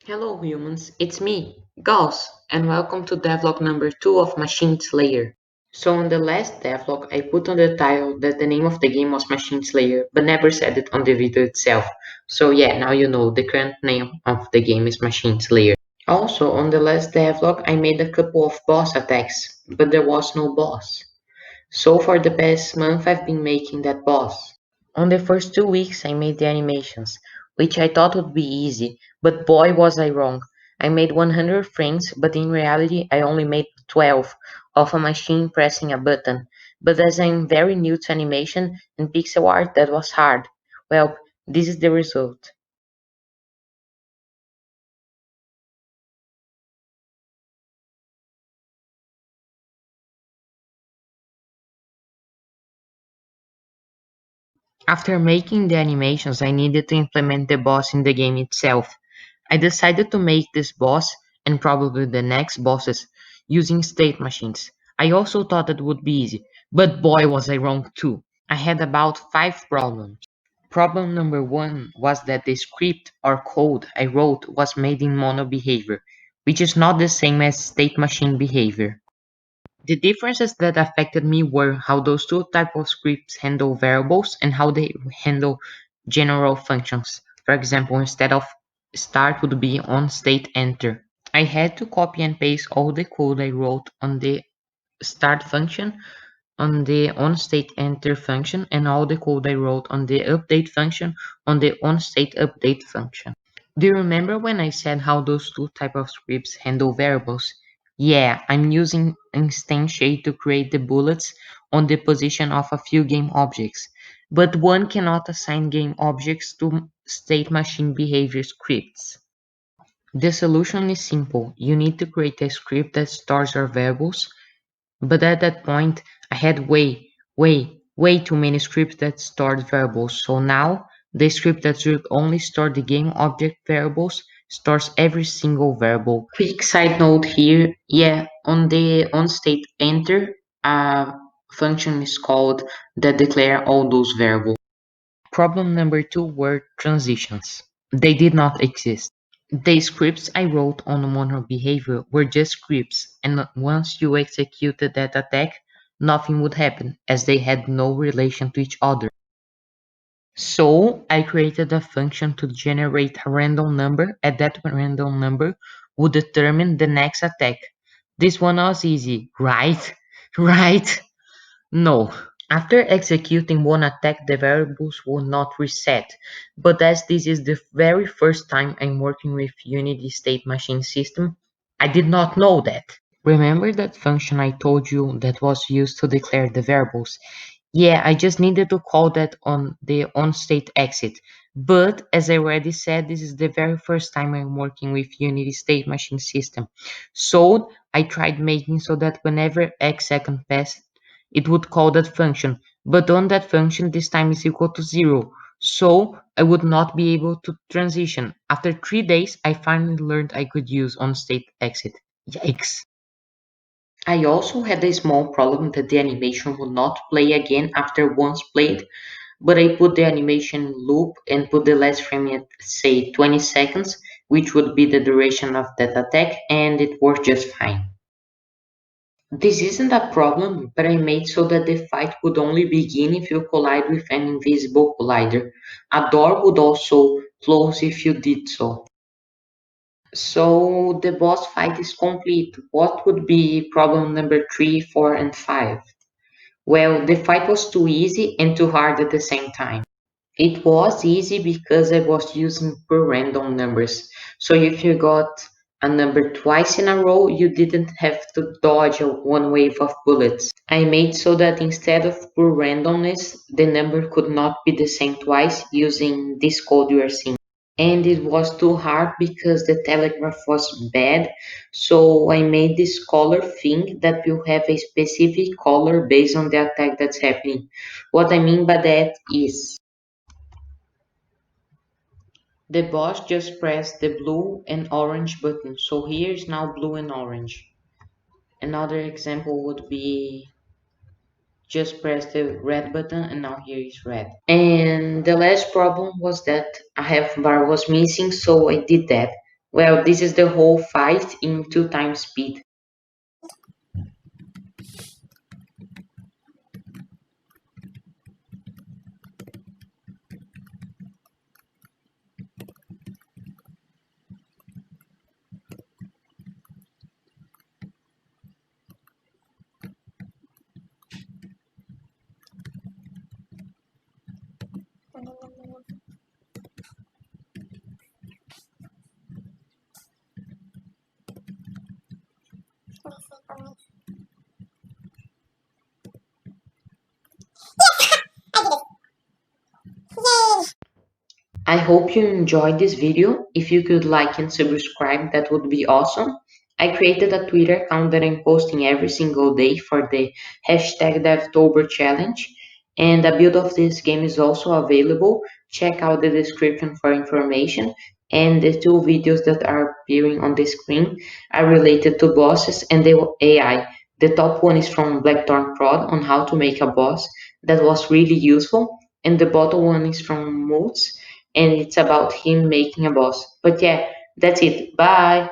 Hello humans, it's me, Gauss, and welcome to devlog number 2 of Machine Slayer. So on the last devlog I put on the title that the name of the game was Machine Slayer, but never said it on the video itself. So yeah, now you know the current name of the game is Machine Slayer. Also on the last devlog I made a couple of boss attacks, but there was no boss. So for the past month I've been making that boss. On the first 2 weeks I made the animations, which I thought would be easy, but boy was I wrong. I made 100 frames, but in reality I only made 12 of a machine pressing a button. But as I'm very new to animation and pixel art, that was hard. Well, this is the result. After making the animations, I needed to implement the boss in the game itself. I decided to make this boss, and probably the next bosses, using state machines. I also thought it would be easy, but boy was I wrong too. I had about 5 problems. Problem number 1 was that the script or code I wrote was made in mono behavior, which is not the same as state machine behavior. The differences that affected me were how those two types of scripts handle variables and how they handle general functions. For example, instead of start would be on state enter. I had to copy and paste all the code I wrote on the start function, on the onStateEnter function, and all the code I wrote on the update function on the onStateUpdate function. Do you remember when I said how those two type of scripts handle variables? Yeah, I'm using instantiate to create the bullets on the position of a few game objects, but one cannot assign game objects to state machine behavior scripts. The solution is simple. You need to create a script that stores your variables, but at that point, I had way too many scripts that stored variables. So now, the script that should only store the game object variables stores every single variable. Quick side note here, yeah, on the onState enter, a function is called that declare all those variables. Problem number 2 were transitions. They did not exist. The scripts I wrote on mono behavior were just scripts, and once you executed that attack, nothing would happen, as they had no relation to each other. So I created a function to generate a random number, and that random number would determine the next attack. This one was easy, right? Right? No. After executing one attack, the variables will not reset, but as this is the very first time I'm working with Unity State Machine System, I did not know that. Remember that function I told you that was used to declare the variables? Yeah, I just needed to call that on the onStateExit. But as I already said, this is the very first time I'm working with Unity State Machine System. So I tried making so that whenever X second passed, it would call that function. But on that function, this time is equal to 0. So I would not be able to transition. After 3 days, I finally learned I could use onStateExit. Yikes. I also had a small problem that the animation would not play again after once played, but I put the animation loop and put the last frame at say 20 seconds, which would be the duration of that attack, and it worked just fine. This isn't a problem, but I made so that the fight would only begin if you collide with an invisible collider. A door would also close if you did so. So the boss fight is complete. What would be problem number 3, 4, and 5? Well, the fight was too easy and too hard at the same time. It was easy because I was using pure random numbers. So if you got a number twice in a row, you didn't have to dodge one wave of bullets. I made so that instead of pure randomness, the number could not be the same twice using this code you are seeing. And it was too hard because the telegraph was bad, so I made this color thing that will have a specific color based on the attack that's happening. What I mean by that is the boss just pressed the blue and orange button, so here is now blue and orange. Another example would be just press the red button and now here is red. And the last problem was that a half bar was missing, so I did that. Well, this is the whole fight in two times speed. I hope you enjoyed this video. If you could like and subscribe, that would be awesome. I created a Twitter account that I'm posting every single day for the hashtag Devtober challenge. And a build of this game is also available. Check out the description for information. And the two videos that are appearing on the screen are related to bosses and the AI. The top one is from Blackthorn Prod on how to make a boss. That was really useful. And the bottom one is from Moots and it's about him making a boss. But yeah, that's it. Bye.